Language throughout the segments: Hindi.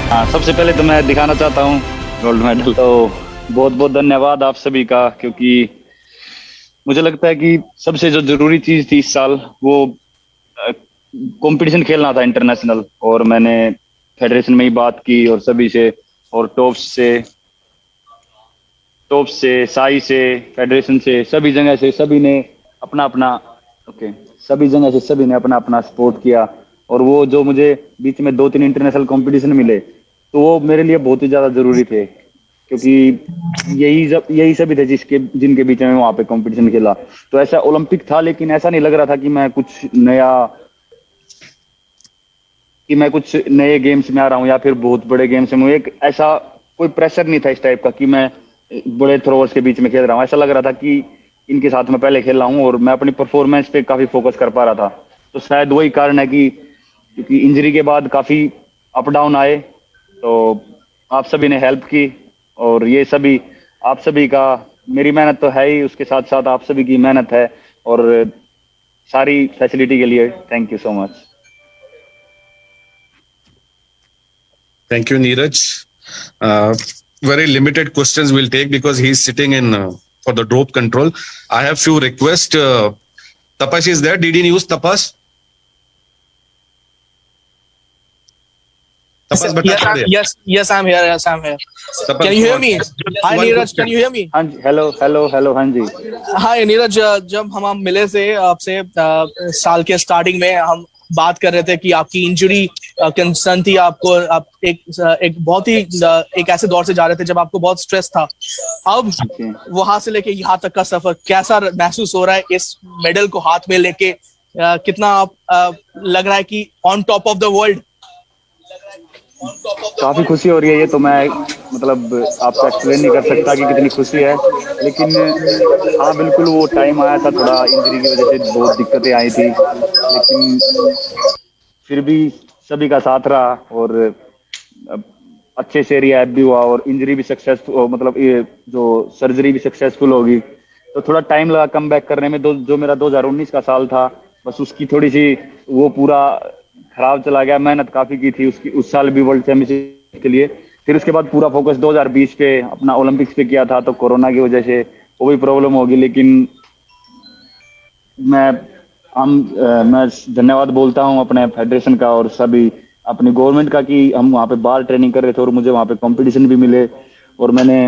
हाँ, सबसे पहले तो मैं दिखाना चाहता हूँ गोल्ड मेडल। तो बहुत बहुत धन्यवाद आप सभी का, क्योंकि मुझे लगता है कि सबसे जो जरूरी चीज थी इस साल वो कंपटीशन खेलना था इंटरनेशनल। और मैंने फेडरेशन में ही बात की और सभी से, और टॉप से साई से, फेडरेशन से, सभी जगह से सभी ने अपना अपना, ओके, सभी जगह से सभी ने अपना अपना सपोर्ट किया। और वो जो मुझे बीच में 2-3 इंटरनेशनल कंपटीशन मिले, तो वो मेरे लिए बहुत ही ज्यादा जरूरी थे, क्योंकि यही सभी थे जिनके बीच में वहां पे कंपटीशन खेला। तो ऐसा ओलंपिक था, लेकिन ऐसा नहीं लग रहा था कि मैं कुछ नए गेम्स में आ रहा हूँ या फिर बहुत बड़े गेम्स में हूँ। एक ऐसा कोई प्रेशर नहीं था इस टाइप का कि मैं बड़े थ्रोअर्स के बीच में खेल रहा हूँ। ऐसा लग रहा था कि इनके साथ मैं पहले खेल रहा हूँ और मैं अपनी परफॉर्मेंस पे काफी फोकस कर पा रहा था। तो शायद वही कारण है कि क्योंकि इंजरी के बाद काफी अप डाउन आए, तो आप सभी ने हेल्प की। और ये सभी आप सभी का, मेरी मेहनत तो है ही, उसके साथ साथ आप सभी की मेहनत है। और सारी फैसिलिटी के लिए thank you so much. Thank you, Neeraj. Uh, Very limited questions we'll take because he's sitting in for the rope control. I have few requests. Tapas is there. Did he use Tapas? Tapas, bata Yes, de. yes, I'm here. Yes, I'm here. Tapas, Can you hear one- me? Hi, one Neeraj. question. Can you hear me? हाँ जी, हेलो हेलो हेलो, हाँ जी। हाय नीरज, जब हम मिले थे आपसे साल के स्टार्टिंग में, हम बात कर रहे थे कि आपकी इंजरी कंसर्न थी आपको। आप एक बहुत ही एक ऐसे दौर से जा रहे थे जब आपको बहुत स्ट्रेस था। अब ओके। वहां से लेके यहाँ तक का सफर कैसा महसूस हो रहा है इस मेडल को हाथ में लेके? कितना आप लग रहा है कि on top of the world? काफी खुशी हो रही है। ये तो मैं मतलब आपको एक्सप्लेन नहीं कर सकता कि कितनी खुशी है। लेकिन हाँ, बिल्कुल वो टाइम आया था, थोड़ा इंजरी की वजह से बहुत दिक्कतें आई थी, लेकिन फिर भी सभी का साथ रहा और अब अच्छे से रिहैब भी हुआ और इंजरी भी सक्सेसफुल, मतलब ये जो सर्जरी भी सक्सेसफुल होगी। तो थोड़ा टाइम लगा कम बैक करने में। जो मेरा 2019 का साल था, बस उसकी थोड़ी सी वो पूरा खराब चला गया। मेहनत काफी की थी उसकी, उस साल भी वर्ल्ड चैंपियनशिप के लिए। फिर उसके बाद पूरा फोकस 2020 पे अपना ओलंपिक्स पे किया था, तो कोरोना की वजह से वो भी प्रॉब्लम होगी। लेकिन मैं मैं धन्यवाद बोलता हूँ अपने फेडरेशन का और सभी अपनी गवर्नमेंट का कि हम वहाँ पे बार ट्रेनिंग कर रहे थे और मुझे वहाँ पे कंपटीशन भी मिले और मैंने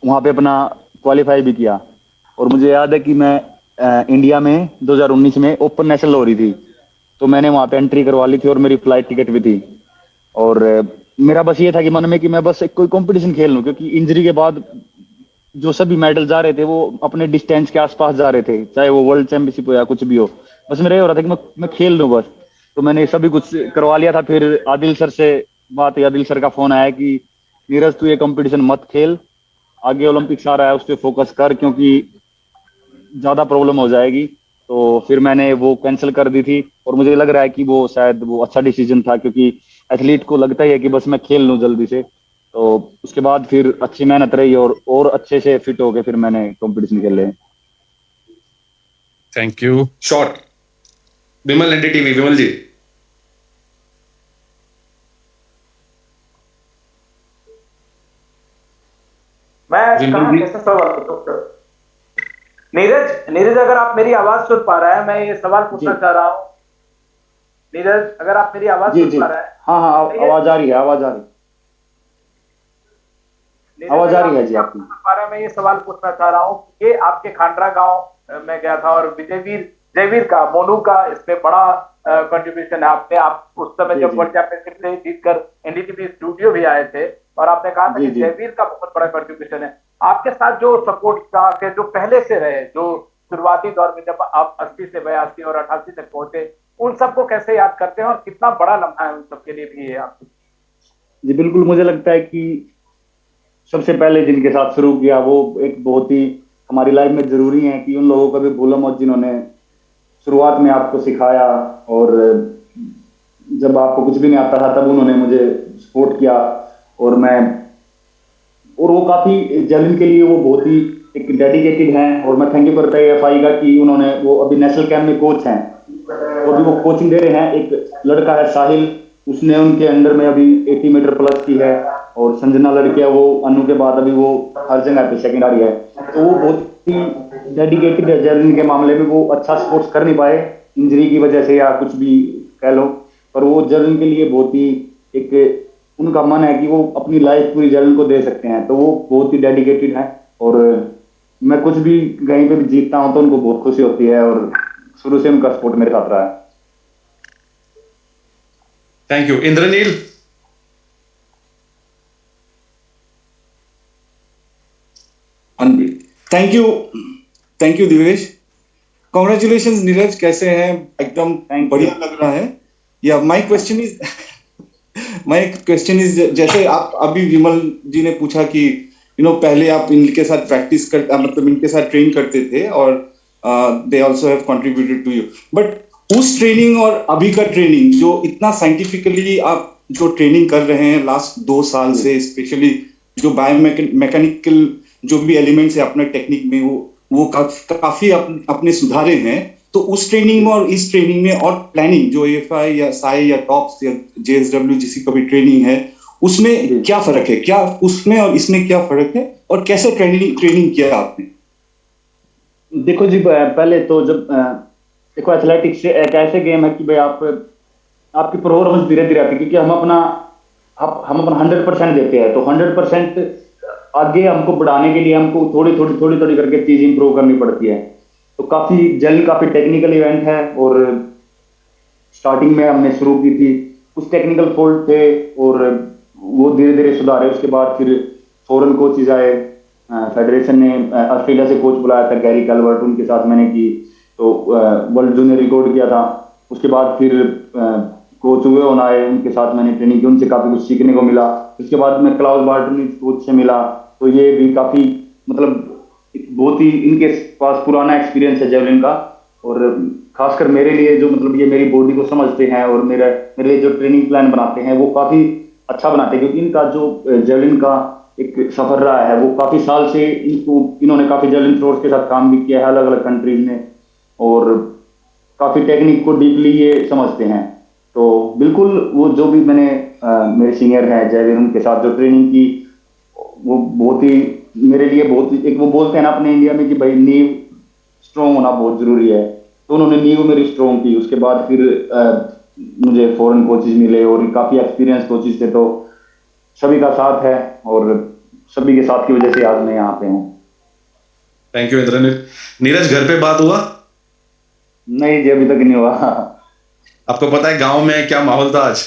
वहाँ पे अपना क्वालिफाई भी किया। और मुझे याद है कि मैं इंडिया में 2019 में ओपन नेशनल हो रही थी, तो मैंने वहाँ पे एंट्री करवा ली थी और मेरी फ्लाइट टिकट भी थी। और मेरा बस ये था कि मन में कि मैं बस एक कोई कंपटीशन खेल लूँ, क्योंकि इंजरी के बाद जो सभी मेडल जा रहे थे वो अपने डिस्टेंस के आसपास जा रहे थे, चाहे वो वर्ल्ड चैंपियनशिप हो या कुछ भी हो। बस मेरा ये हो रहा था कि मैं खेल लूँ बस। तो मैंने सभी कुछ करवा लिया था। फिर आदिल सर से बात हुई, आदिल सर का फोन आया कि नीरज तू ये कंपटीशन मत खेल, आगे ओलंपिक्स आ रहा है उस पर फोकस कर, क्योंकि ज्यादा प्रॉब्लम हो जाएगी। तो फिर मैंने वो कैंसिल कर दी थी और मुझे लग रहा है कि वो शायद वो अच्छा डिसीजन था, क्योंकि एथलीट को लगता ही है कि बस मैं खेल लूँ जल्दी से। तो उसके बाद फिर अच्छी मेहनत रही और अच्छे से फिट हो गए फिर मैंने कंपटीशन खेले। Thank you. Short. Vimal NDTV. Vimal ji. मैं विमल कहाँ जी। कैसे सवाल पूछूं? नीरज, नीरज, अगर आप मेरी आवाज सुन पा रहे हैं, मैं ये सवाल पूछना जी चाह रहा हूँ। नीरज, अगर आप मेरी आवाज जी सुन जी। पा रहे हैं, हाँ हाँ, तो ये आवाज आ रही है, आवाज आ रही है, नीरज, आवाज आ अगर रही आप है जी मेरी आवाज आपकी। सुन पा रहे हैं, मैं ये सवाल पूछना चाह रहा हूँ। ये आपके खांडरा गांव में गया था और जयवीर का, मोनू का इसमें बड़ा कंट्रीब्यूशन है। आप उस समय जी जब जी वर्ल्ड चैंपियनशिप से जीतकर एनडीटीवी स्टूडियो भी आए थे और आपने कहा था जी कि जी जयवीर का बहुत बड़ा कंट्रीब्यूशन है। आपके साथ जो सपोर्ट का के जो पहले से रहे, जो शुरुआती दौर में जब आप 80 से 82 और 88 तक पहुंचे, उन सबको कैसे याद करते हैं और कितना बड़ा लम्हा है उन सबके लिए भी ये आप? जी, बिल्कुल मुझे लगता है कि सबसे पहले जिनके साथ शुरू किया वो एक बहुत ही हमारी लाइफ में जरूरी है कि उन लोगों का भी भूलो मत जिन्होंने शुरुआत में आपको सिखाया। और जब आपको कुछ भी नहीं आता था तब उन्होंने मुझे सपोर्ट किया। और वो काफी जेवलिन के लिए वो बहुत ही एक डेडिकेटेड हैं। और मैं थैंक यू करता हूँ एफआई का कि उन्होंने, वो अभी नेशनल कैंप में कोच हैं, तो अभी वो कोचिंग दे रहे हैं। एक लड़का है साहिल, उसने उनके अंडर में अभी 80 मीटर प्लस की है, और संजना लड़की है वो अनु के बाद अभी वो हर जगह पे सेकंड आ रही है। तो वो बहुत ही डेडिकेटेड है जैवलिन के मामले में। वो अच्छा स्पोर्ट्स कर नहीं पाए इंजरी की वजह से या कुछ भी कह लो, पर वो जैवलिन के लिए बहुत ही एक उनका मन है कि वो अपनी लाइफ पूरी जैवलिन को दे सकते हैं। तो वो बहुत ही डेडिकेटेड है, और मैं कुछ भी कहीं पे भी जीतता हूं तो उनको बहुत खुशी होती है, और शुरू से उनका सपोर्ट मेरे साथ रहा है। Thank you. इंद्रनील, हाँ जी, thank you Divesh. Congratulation Neeraj, कैसे हैं? एकदम बढ़िया लग रहा है। या माय क्वेश्चन इज जैसे आप अभी विमल जी ने पूछा कि पहले आप इनके साथ प्रैक्टिस कर मतलब इनके साथ ट्रेन करते थे और they also have contributed to you, but उस ट्रेनिंग और अभी का ट्रेनिंग जो इतना साइंटिफिकली आप जो ट्रेनिंग कर रहे हैं लास्ट 2 साल से, स्पेशली जो बायोमैकेनिकल जो भी एलिमेंट्स है अपने टेक्निक में वो काफी अपने सुधारे हैं। तो उस ट्रेनिंग में और इस ट्रेनिंग में और प्लानिंग जो एएफआई या साई या टॉप्स या जेएसडब्ल्यू जिसी का भी ट्रेनिंग है उसमें क्या फर्क है? क्या उसमें और इसमें क्या फर्क है, और कैसे ट्रेनिंग किया आपने? देखो जी, पहले तो जब देखो एथलेटिक्स एक ऐसे गेम है कि भाई आपकी परफॉर्मेंस धीरे धीरे आती है, क्योंकि हम अपना 100% देते हैं। तो 100% आगे हमको बढ़ाने के लिए हमको थोड़ी करके चीज इंप्रूव करनी पड़ती है। तो काफी टेक्निकल इवेंट है, और स्टार्टिंग में हमने शुरू की थी, कुछ टेक्निकल फॉल्ट थे और वो धीरे धीरे सुधारे। उसके बाद फिर फॉरेन कोचेज आए, फेडरेशन ने ऑस्ट्रेलिया से कोच बुलाया था गैरी कैलवर्ट, उनके साथ मैंने की, तो वर्ल्ड जूनियर रिकॉर्ड किया था। उसके बाद फिर कोच हुए आए, उनके साथ मैंने ट्रेनिंग की, उनसे काफी कुछ सीखने को मिला। उसके बाद मैं क्लाउस बार्टन कोच से मिला, तो ये भी काफी मतलब बहुत ही इनके पास पुराना एक्सपीरियंस है जैवलिन का, और खासकर मेरे लिए जो मतलब ये मेरी बॉडी को समझते हैं और मेरे लिए जो ट्रेनिंग प्लान बनाते हैं वो काफी अच्छा बनाते हैं, क्योंकि इनका जो जैवलिन का एक सफर रहा है वो काफी साल से इन्होंने काफी जैवलिन थ्रोर्स के साथ काम भी किया है अलग अलग कंट्रीज में, और काफी टेक्निक को डीपली ये समझते हैं। तो बिल्कुल वो जो भी मैंने मेरे सीनियर हैं जैवलिन उनके साथ जो ट्रेनिंग की वो बहुत ही मेरे लिए बहुत ही एक वो बोलते हैं ना अपने इंडिया में कि भाई नींव स्ट्रॉन्ग होना बहुत जरूरी है, तो उन्होंने नींव मेरी स्ट्रॉन्ग की। उसके बाद फिर मुझे फॉरेन कोचेज मिले और काफी एक्सपीरियंस कोचेज थे, तो सभी का साथ है और सभी के साथ की वजह से आज मैं यहाँ पे हूँ। Thank you Indranil. नीरज, घर पे बात हुआ? नहीं जी, अभी तक नहीं हुआ। आपको पता है गांव में क्या माहौल था आज?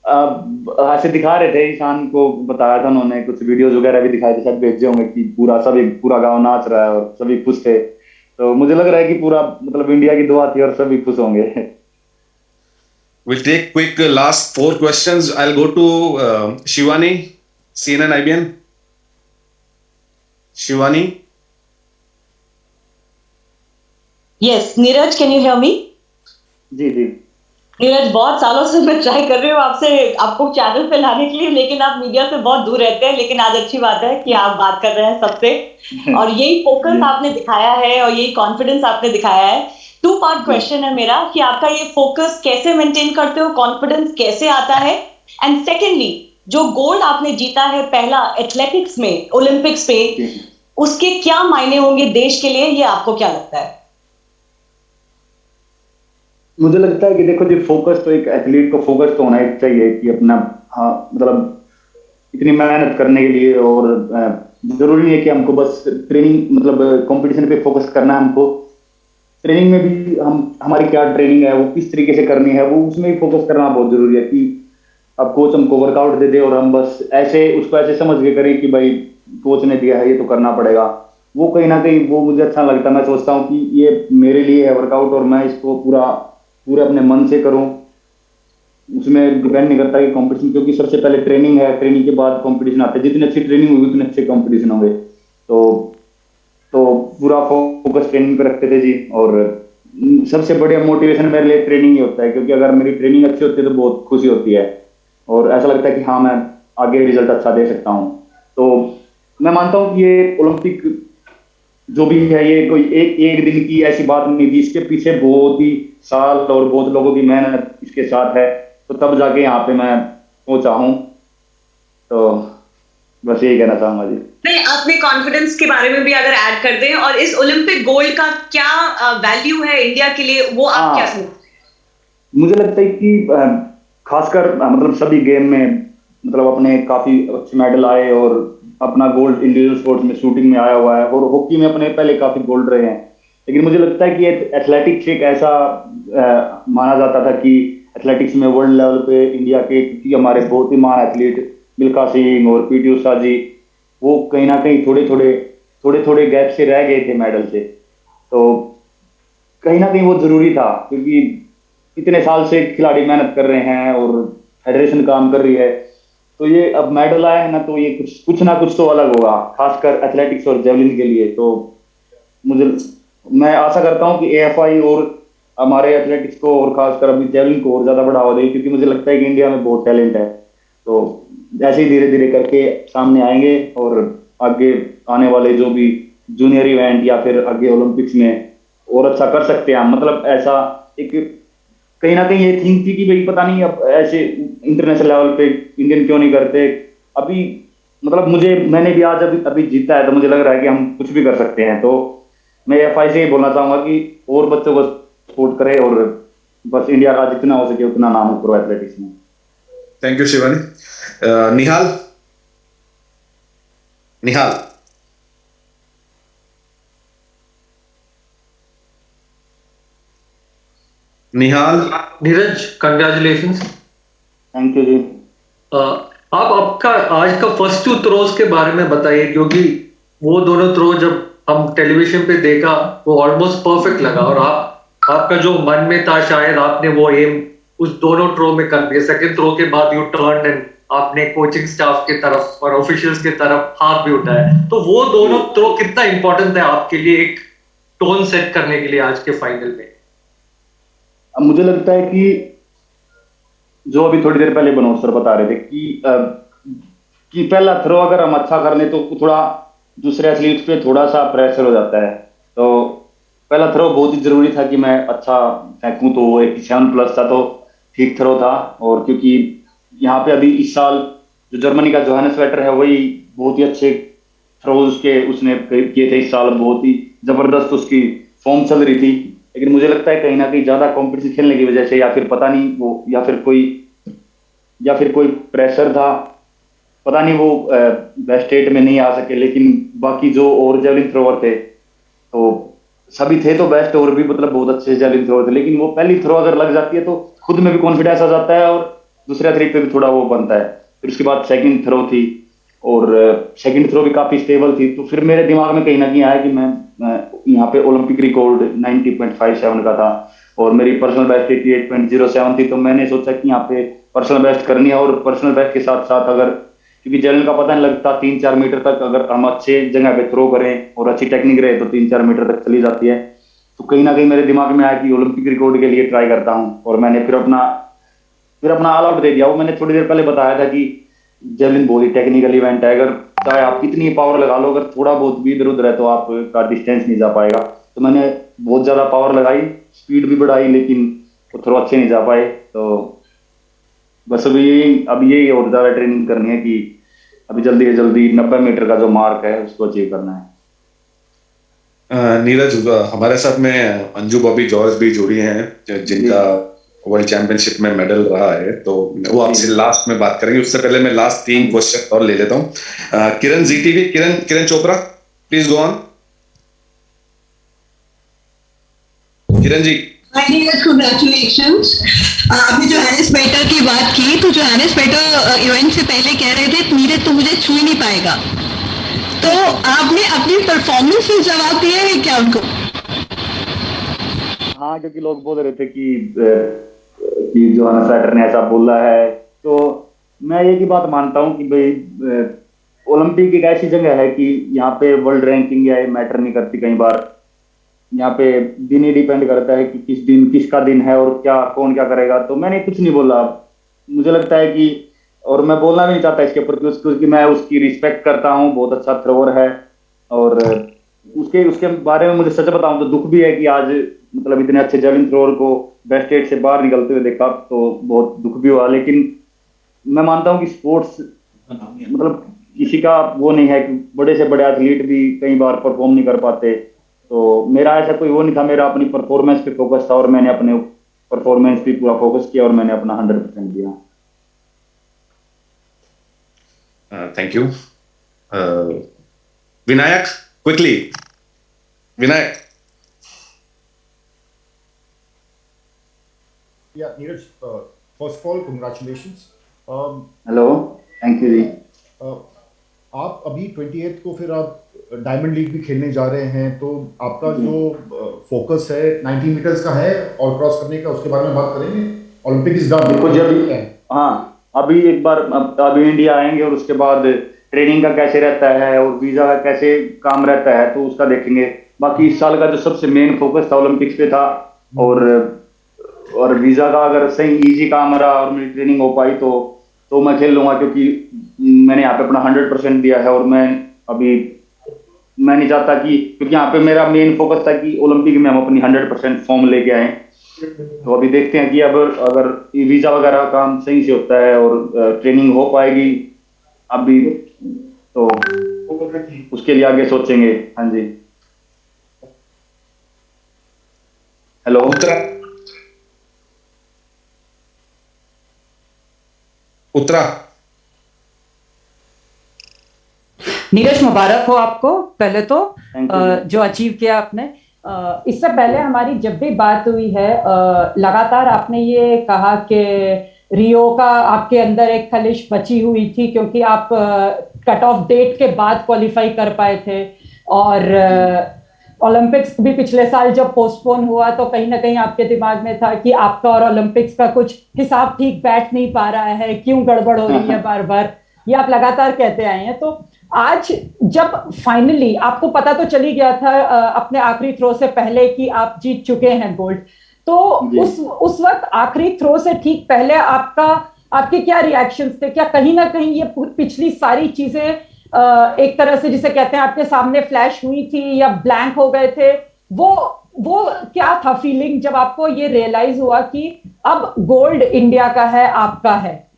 ऐसे दिखा रहे थे, ईशान को बताया था उन्होंने, कुछ वीडियोस वगैरह भी दिखाए थे, शायद भेजे होंगे कि पूरा गांव नाच रहा है और सभी खुश थे। तो मुझे लग रहा है कि पूरा मतलब इंडिया की दुआ थी और सभी खुश होंगे। We'll take quick last 4 questions. I'll go to Shivani, CNN IBN. Shivani? Yes, Neeraj, can you hear me? जी जी नीरज, बहुत सालों से मैं ट्राई कर रही हूँ आपको चैनल पे लाने के लिए, लेकिन आप मीडिया से बहुत दूर रहते हैं। लेकिन आज अच्छी बात है कि आप बात कर रहे हैं सबसे, और यही फोकस आपने दिखाया है और यही कॉन्फिडेंस आपने दिखाया है। 2 पार्ट क्वेश्चन है मेरा कि आपका ये फोकस कैसे मेंटेन करते हो, कॉन्फिडेंस कैसे आता है, एंड सेकेंडली जो गोल्ड आपने जीता है पहला एथलेटिक्स में, ओलंपिक्स में, उसके क्या मायने होंगे देश के लिए, ये आपको क्या लगता है? मुझे लगता है कि देखो जी, फोकस तो एक एथलीट को फोकस तो होना ही चाहिए कि अपना मतलब इतनी मेहनत करने के लिए, और जरूरी नहीं है कि हमको बस ट्रेनिंग मतलब कंपटीशन पे फोकस करना है। हमको ट्रेनिंग में भी हमारी क्या ट्रेनिंग है वो किस तरीके से करनी है वो उसमें भी फोकस करना बहुत जरूरी है। कि अब कोच हमको वर्कआउट दे दे और हम बस ऐसे उसको ऐसे समझ के करें कि भाई कोच ने दिया है ये तो करना पड़ेगा, वो कहीं ना कहीं वो मुझे अच्छा लगता है। मैं सोचता हूँ कि ये मेरे लिए है वर्कआउट और मैं इसको पूरे अपने मन से करूं, उसमें डिपेंड नहीं करता कि कंपटीशन, क्योंकि सबसे पहले ट्रेनिंग है, ट्रेनिंग के बाद कंपटीशन आता है। जितनी अच्छी ट्रेनिंग होगी उतने अच्छे कंपटीशन होंगे। तो पूरा फोकस ट्रेनिंग पे रखते थे जी, और सबसे बढ़िया मोटिवेशन मेरे लिए ट्रेनिंग ही होता है, क्योंकि अगर मेरी ट्रेनिंग अच्छी होती है तो बहुत खुशी होती है और ऐसा लगता है कि हाँ मैं आगे रिजल्ट अच्छा दे सकता हूँ। तो मैं मानता हूँ कि ये ओलंपिक जो भी है ये कोई एक दिन की ऐसी बात नहीं थी, इसके पीछे बहुत ही साल और बहुत लोगों की मेहनत इसके साथ है। तो तब जाके यहाँ पे मैं पहुंचा हूँ। तो बस यही कहना चाहूंगा जी। नहीं, अपने कॉन्फिडेंस के बारे में भी अगर ऐड कर दें, और इस ओलंपिक गोल्ड का क्या वैल्यू है इंडिया के लिए, वो आप क्या समझते हैं? मुझे लगता है कि खासकर मतलब सभी गेम में मतलब अपने काफी अच्छे मेडल आए और अपना गोल्ड इंडिविजुअल स्पोर्ट्स में शूटिंग में आया हुआ है और हॉकी में अपने पहले काफी गोल्ड रहे हैं। लेकिन मुझे लगता है कि एथलेटिक्स एक ऐसा माना जाता था कि एथलेटिक्स में वर्ल्ड लेवल पे इंडिया के, क्योंकि हमारे बहुत ही महान एथलीट मिल्खा सिंह और पीटी उषा जी, वो कहीं ना कहीं थोड़े थोड़े गैप से रह गए थे मेडल से। तो कहीं ना कहीं वो जरूरी था, क्योंकि इतने साल से खिलाड़ी मेहनत कर रहे हैं और फेडरेशन काम कर रही है, तो ये अब मेडल आया है ना, तो ये कुछ ना कुछ तो अलग होगा, खासकर एथलेटिक्स और जेवलिन के लिए। तो मैं आशा करता हूं कि एएफआई और हमारे एथलेटिक्स को और खासकर अभी जेवलिन को और ज्यादा बढ़ावा दे, क्योंकि मुझे लगता है कि इंडिया में बहुत टैलेंट है। तो ऐसे ही धीरे धीरे करके सामने आएंगे और आगे आने वाले जो भी जूनियर इवेंट या फिर आगे ओलंपिक्स में और अच्छा कर सकते हैं। मतलब ऐसा एक कहीं ना कहीं ये थिंक थी कि भाई पता नहीं अब ऐसे इंटरनेशनल लेवल पे इंडियन क्यों नहीं करते अभी। मतलब मैंने भी आज अभी जीता है, तो मुझे लग रहा है कि हम कुछ भी कर सकते हैं। तो मैं एफआई से ये बोलना चाहूंगा कि और बच्चों को सपोर्ट करें और बस इंडिया का जितना हो सके उतना नाम करो एथलेटिक्स में। Thank you Shivani. Nihal Neeraj, congratulations. Thank you ji. आप आपका आज का फर्स्ट 2 थ्रोज के बारे में बताइए, क्योंकि वो दोनों थ्रो जब हम टेलीविजन पे देखा वो ऑलमोस्ट परफेक्ट लगा, और आपका जो मन में था शायद आपने वो एम उस दोनों थ्रो में कर दिया। सेकंड थ्रो के बाद यू टर्न एंड आपने कोचिंग स्टाफ की तरफ और ऑफिशियल्स की तरफ हाथ भी उठाया। तो वो दोनों थ्रो कितना इंपॉर्टेंट है आपके लिए एक टोन सेट करने के लिए आज के फाइनल में? अब मुझे लगता है कि जो अभी थोड़ी देर पहले बनोद सर बता रहे थे कि पहला थ्रो अगर हम अच्छा कर लें तो थोड़ा दूसरे एथलीट पे थोड़ा सा प्रेशर हो जाता है। तो पहला थ्रो बहुत ही जरूरी था कि मैं अच्छा फेंकूं, तो 87+ था, तो ठीक थ्रो था। और क्योंकि यहाँ पे अभी इस साल जो जर्मनी का जोहानस वेटर है वही बहुत ही अच्छे थ्रो उसने किए थे इस साल, बहुत ही जबरदस्त उसकी फॉर्म चल रही थी। लेकिन मुझे लगता है कहीं ना कहीं ज्यादा कंपटीशन खेलने की वजह से या फिर पता नहीं वो या फिर कोई प्रेशर था, पता नहीं वो बेस्ट स्टेट में नहीं आ सके। लेकिन बाकी जो और जेवलिन थ्रोवर थे तो सभी थे तो बेस्ट, और भी मतलब बहुत अच्छे जेवलिन थ्रोवर थे। लेकिन वो पहली थ्रो अगर लग जाती है तो खुद में भी कॉन्फिडेंस आ जाता है और दूसरे एथलीट पे भी थोड़ा वो बनता है। फिर उसके बाद सेकंड थ्रो थी और सेकंड थ्रो भी काफी स्टेबल थी। तो फिर मेरे दिमाग में कहीं ना कहीं आया कि मैं यहाँ पे ओलंपिक रिकॉर्ड 90.57 का था और मेरी पर्सनल बेस्ट 88.07 थी। तो मैंने सोचा कि यहाँ पे पर्सनल बेस्ट करनी है, और पर्सनल बेस्ट के साथ साथ अगर क्योंकि जेवलिन का पता नहीं लगता 3-4 मीटर तक अगर हम अच्छे जगह पे थ्रो करें और अच्छी टेक्निक रहे तो 3-4 मीटर तक चली जाती है। तो कहीं ना कहीं मेरे दिमाग में आया कि ओलंपिक रिकॉर्ड के लिए ट्राई करता हूँ, और मैंने फिर अपना ऑल आउट दे दिया। वो मैंने थोड़ी देर पहले बताया था कि जेवलिन बहुत ही टेक्निकल इवेंट है, अगर चाहे आप कितनी पावर लगा लो, अगर थोड़ा बहुत भी इधर उधर है तो आपका डिस्टेंस नहीं जा पाएगा। तो मैंने बहुत ज्यादा पावर लगाई, स्पीड भी बढ़ाई, लेकिन वो थोड़ा अच्छे नहीं जा पाए। तो बस अभी यही और ज्यादा ट्रेनिंग करनी है कि अभी जल्दी 90 मीटर का जो मार्क है उसको अचीव करना है। नीरज, हमारे साथ में अंजू बॉबी जॉर्ज भी जुड़ी हैं जिनका वर्ल्ड चैंपियनशिप में मेडल रहा है, तो वो आपसे लास्ट में बात करेंगे। उससे पहले मैं लास्ट 3 क्वेश्चन और ले लेता हूँ। Kiran GTV, Kiran Chopra, please go on. Kiran ji. Congratulations. आपने जोहानस बेटर की बात की, तो जोहानस बेटर इवेंट से पहले कह रहे थे नीरज तो मुझे छू ही नहीं पाएगा, तो आपने अपनी परफॉर्मेंस से जवाब दिया है क्या उनको? हाँ, क्योंकि लोग बोल रहे थे कि जोहानस बेटर ने ऐसा बोला है, तो मैं ये की बात मानता हूँ कि भाई ओलंपिक एक ऐसी जगह है कि यहाँ पे वर्ल्ड रैंकिंग या मैटर नहीं करती। कई बार यहाँ पे दिन ही डिपेंड करता है कि किसका दिन है और कौन क्या करेगा। तो मैंने कुछ नहीं बोला, मुझे लगता है कि, और मैं बोलना भी नहीं चाहता इसके ऊपर क्योंकि मैं उसकी रिस्पेक्ट करता हूँ, बहुत अच्छा थ्रोवर है। और उसके बारे में मुझे सच बताऊं तो दुख भी है कि आज मतलब इतने अच्छे जेवलिन थ्रोअर को बेस्ट 8 से बाहर निकलते हुए देखा तो बहुत दुख भी हुआ। लेकिन मैं मानता हूँ कि स्पोर्ट्स मतलब किसी का वो नहीं है कि बड़े से बड़े एथलीट भी कई बार परफॉर्म नहीं कर पाते। तो मेरा ऐसा कोई वो नहीं था, मेरा अपनी परफॉर्मेंस पे फोकस था और मैंने अपने परफॉर्मेंस पे पूरा फोकस किया और मैंने अपना 100% दिया। Thank you. Vinayak, quickly Vinayak. Yeah, Neeraj, first of all, congratulations. Hello, thank you ji. आप अभी 28 को फिर आप डायमंड लीग भी खेलने जा रहे हैं, तो आपका जो फोकस है 90 मीटर्स का है और क्रॉस करने का, उसके बारे में बात करेंगे। Olympic is done. देखो जब हाँ अभी एक बार अभी इंडिया आएंगे और उसके बाद ट्रेनिंग का कैसे रहता है और वीजा का कैसे काम रहता है तो उसका देखेंगे। बाकी इस साल का जो सबसे मेन फोकस था ओलंपिक्स पे था और वीजा का अगर सही इजी काम रहा और मेरी ट्रेनिंग हो पाई तो मैं खेल लूंगा, क्योंकि मैंने यहाँ पे अपना 100% दिया है और मैं नहीं चाहता कि, क्योंकि यहाँ पे मेरा मेन फोकस था कि ओलंपिक में हम अपनी 100% फॉर्म लेके आए। तो अभी देखते हैं कि अब अगर वीजा वगैरह काम सही से होता है और ट्रेनिंग हो पाएगी अभी तो उसके लिए आगे सोचेंगे। हाँ जी, हेलो। उत्तरा। नीरज, मुबारक हो आपको पहले तो जो अचीव किया आपने। इससे पहले हमारी जब भी बात हुई है लगातार आपने ये कहा कि रियो का आपके अंदर एक खलिश बची हुई थी क्योंकि आप कट ऑफ डेट के बाद क्वालिफाई कर पाए थे और ओलंपिक्स भी पिछले साल जब पोस्टपोन हुआ तो कहीं ना कहीं आपके दिमाग में था कि आपका और ओलंपिक्स का कुछ हिसाब ठीक बैठ नहीं पा रहा है, क्यों गड़बड़ हो रही है बार बार, ये आप लगातार कहते आए हैं। तो आज जब फाइनली आपको पता तो चली गया था अपने आखिरी थ्रो से पहले कि आप जीत चुके हैं गोल्ड, तो उस वक्त आखिरी थ्रो से ठीक पहले आपके क्या रिएक्शंस थे? क्या कहीं ना कहीं ये पिछली सारी चीजें एक तरह से जिसे कहते हैं आपके सामने फ्लैश हुई थी या ब्लैंक हो गए थे? वो क्या था फीलिंग जब आपको ये रियलाइज हुआ कि अब गोल्ड इंडिया का है, आपका है?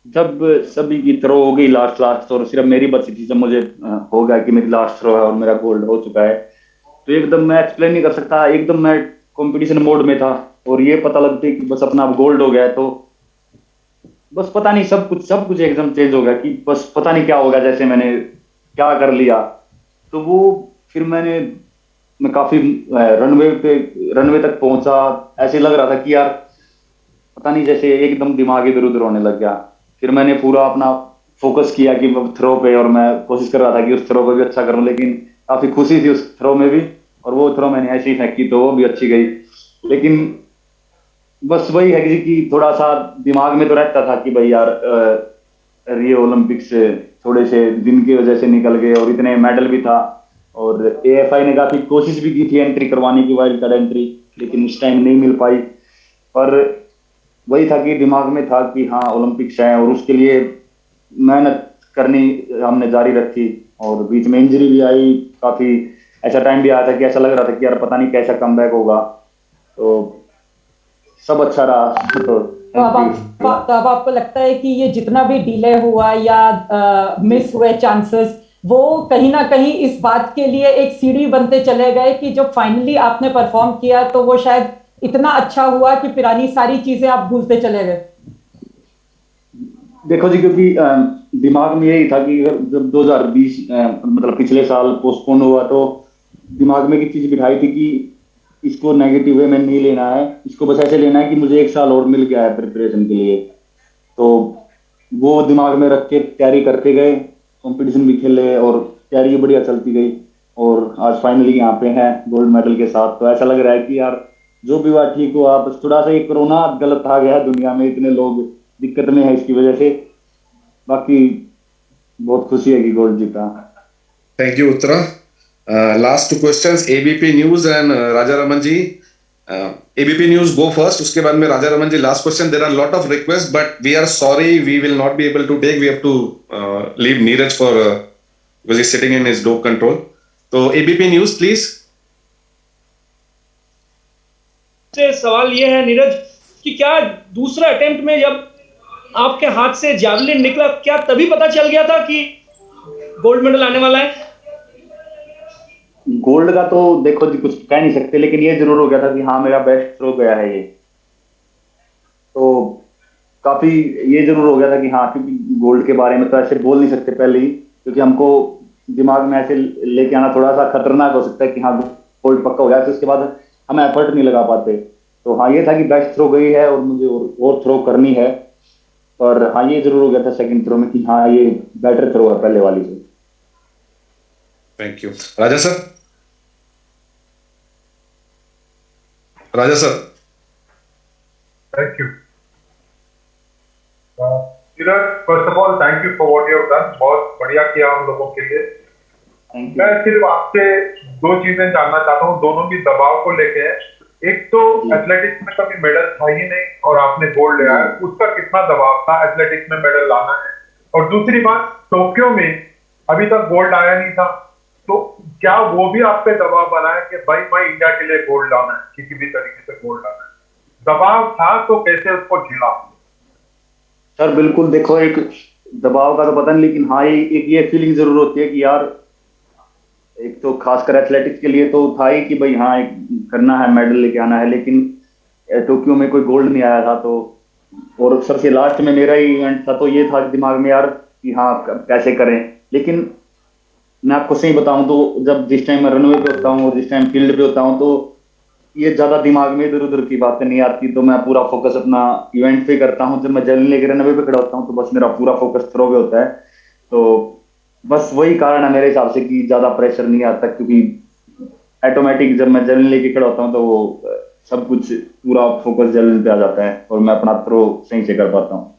जब सभी की थ्रो हो गई लास्ट और सिर्फ मेरी बची थी, जब मुझे हो गया कि मेरी लास्ट थ्रो है और मेरा गोल्ड हो चुका है, तो एकदम मैं एक्सप्लेन नहीं कर सकता, एकदम मैं कंपटीशन मोड में था और ये पता लगता कि बस अपना गोल्ड हो गया है, तो बस पता नहीं सब कुछ एकदम चेंज हो गया कि बस पता नहीं क्या होगा, जैसे मैंने क्या कर लिया। तो वो फिर मैं काफी रनवे तक पहुंचा, ऐसे लग रहा था कि यार पता नहीं, जैसे एकदम दिमाग इधर उधर होने लग गया। फिर मैंने पूरा अपना फोकस किया कि थ्रो पे, और मैं कोशिश कर रहा था कि उस थ्रो पे भी अच्छा करूं, लेकिन काफी खुशी थी उस थ्रो में भी, और वो थ्रो मैंने ऐसी फेंकी तो वो भी अच्छी गई। लेकिन बस वही है कि थोड़ा सा दिमाग में तो रहता था कि भाई यार रियो ओलंपिक्स थोड़े से दिन की वजह से निकल गए और इतने मेडल भी था, और एएफआई ने काफी कोशिश भी की थी एंट्री करवाने की, वाइल्ड कार्ड एंट्री, लेकिन उस टाइम नहीं मिल पाई। पर वही था कि दिमाग में था कि हाँ ओलंपिक्स है और उसके लिए मेहनत करनी हमने जारी रखी। और बीच में इंजरी भी आई, काफी ऐसा टाइम भी आया था कि ऐसा लग रहा था कि यार पता नहीं कैसा कमबैक होगा, तो सब अच्छा रहा। तो अब आपको लगता है कि ये जितना भी डिले हुआ या मिस हुए चांसेस, वो कहीं ना कहीं इस बात के लिए एक सीढ़ी बनते चले गए कि जब फाइनली आपने परफॉर्म किया तो वो शायद इतना अच्छा हुआ कि पुरानी सारी चीजें आप भूलते चले गए? देखो जी, क्योंकि दिमाग में यही था कि जब 2020 मतलब पिछले साल पोस्टपोन हुआ, तो दिमाग में एक चीज बिठाई थी कि इसको नेगेटिव वे में नहीं लेना है, इसको बस ऐसे लेना है कि मुझे एक साल और मिल गया है प्रिपरेशन के लिए। तो वो दिमाग में रख के तैयारी करते गए, कंपटीशन भी खेले और तैयारी बढ़िया चलती गई, और आज फाइनली यहाँ पे हैं गोल्ड मेडल के साथ। तो ऐसा लग रहा है कि यार जो भी हुआ ठीक हुआ, बस थोड़ा सा ये कोरोना गलत आ गया, दुनिया में इतने लोग दिक्कत में है इसकी वजह से। बाकी बहुत खुशी है कि गोल्ड जीता। Thank you Uttara. Last 2 questions, ABP News and Raja Raman ji. ABP News go first, उसके बाद में Raja Raman ji last question. There are a lot of requests but we are sorry, we will not be able to take, we have to leave Neeraj for because he's sitting in his dope control. So ABP News please. आपसे सवाल ये है नीरज कि क्या दूसरा अटेम्प्ट में जब आपके हाथ से जैवलिन निकला, क्या तभी पता चल गया था कि गोल्ड मेडल आने वाला है? गोल्ड का तो देखो जी कुछ कह नहीं सकते, लेकिन ये जरूर हो गया था कि हाँ मेरा बेस्ट थ्रो गया है ये, तो काफी ये जरूर हो गया था कि हाँ, क्योंकि गोल्ड के बारे में तो ऐसे बोल नहीं सकते पहले ही, क्योंकि हमको दिमाग में ऐसे लेके आना थोड़ा सा खतरनाक हो सकता है कि हाँ गोल्ड पक्का हो गया, तो उसके बाद हम एफर्ट नहीं लगा पाते। तो हाँ ये था कि बेस्ट थ्रो गई है और मुझे और थ्रो करनी है, पर हाँ ये जरूर हो गया था सेकंड थ्रो में कि हाँ ये बेटर थ्रो है पहले वाली से। Thank you. Raja sir, Raja sir. Thank you Neeraj, first of all thank you for what you have done, बहुत बढ़िया किया हम लोगों के लिए। मैं सिर्फ आपसे दो चीजें जानना चाहता हूँ, दोनों भी दबाव को लेके है। एक तो एथलेटिक्स में कभी मेडल था ही नहीं और आपने गोल्ड लिया है, उसका कितना दबाव था एथलेटिक्स में मेडल लाना है, और दूसरी बात टोक्यो में अभी तक गोल्ड आया नहीं था, तो क्या वो भी आप पे दबाव बना है कि भाई मैं इंडिया के लिए गोल्ड लाना है, किसी भी तरीके से गोल्ड लाना है? दबाव था तो कैसे उसको झेला? सर बिल्कुल, देखो एक दबाव का तो पता नहीं, लेकिन हाँ एक ये फीलिंग जरूर होती है कि यार एक तो खासकर एथलेटिक्स के लिए तो था ही कि भाई हाँ एक करना है, मेडल लेके आना है, लेकिन टोक्यो में कोई गोल्ड नहीं आया था, तो और सबसे लास्ट में मेरा ही इवेंट था, तो ये था दिमाग में यार कि हाँ कैसे करें। लेकिन मैं आपको सही बताऊं तो जब जिस टाइम मैं रनवे पे होता हूँ और जिस टाइम फील्ड पे होता हूँ, तो ये ज्यादा दिमाग में इधर उधर की बातें नहीं आती, तो मैं पूरा फोकस अपना इवेंट पे करता हूँ। जब मैं जैवलिन लेके रनवे पे खड़ा होता हूँ तो बस मेरा पूरा फोकस थ्रो पे होता है, तो बस वही कारण है मेरे हिसाब से कि ज्यादा प्रेशर नहीं आता, क्योंकि ऑटोमेटिक जब मैं जैवलिन लेके खड़ा होता हूँ तो वो सब कुछ पूरा फोकस जैवलिन पे आ जाता है और मैं अपना थ्रो सही से कर पाता हूँ।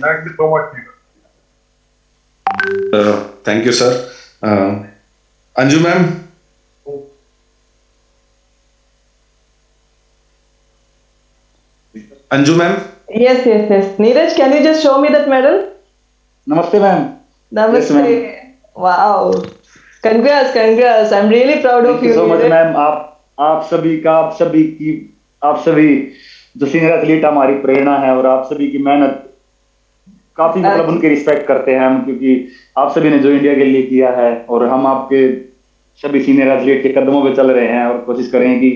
Thank you so much. Thank you sir. Anju ma'am. Anju ma'am. Yes, yes, yes. Neeraj, can you just show me that medal? नमस्ते ma'am. Namaste. Yes, wow. Congrats, congrats. I'm really proud of you. so much ma'am. आप सभी का, आप सभी जो सीनियर एथलीट हमारी प्रेरणा है, और आप सभी की मेहनत काफी मतलब उनकी रिस्पेक्ट करते हैं हम, क्योंकि आप सभी ने जो इंडिया के लिए किया है, और हम आपके सभी सीनियर एथलीट के कदमों पे चल रहे हैं और कोशिश करें कि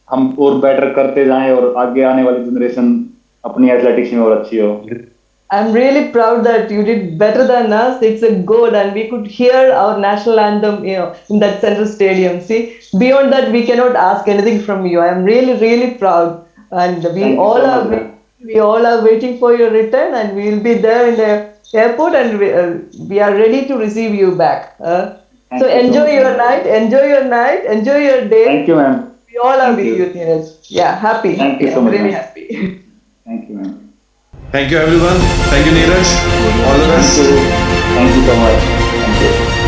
हम और बेटर करते जाएं और आगे आने वाली जनरेशन अपनी एथलेटिक्स में और अच्छी हो। I'm really proud that you did better than us. It's a good, and we could hear our national anthem, in that central stadium. See, beyond that, we cannot ask anything from you. I'm really, really proud, and we all are waiting for your return, and we will be there in the airport, and we are ready to receive you back. So enjoy your night, enjoy your day. Thank you, ma'am. We all are with you, Neeraj. Yeah, happy. Thank you so much. Really happy. Thank you, ma'am. Thank you everyone. Thank you Neeraj. All the best. Thank you so much. Thank you.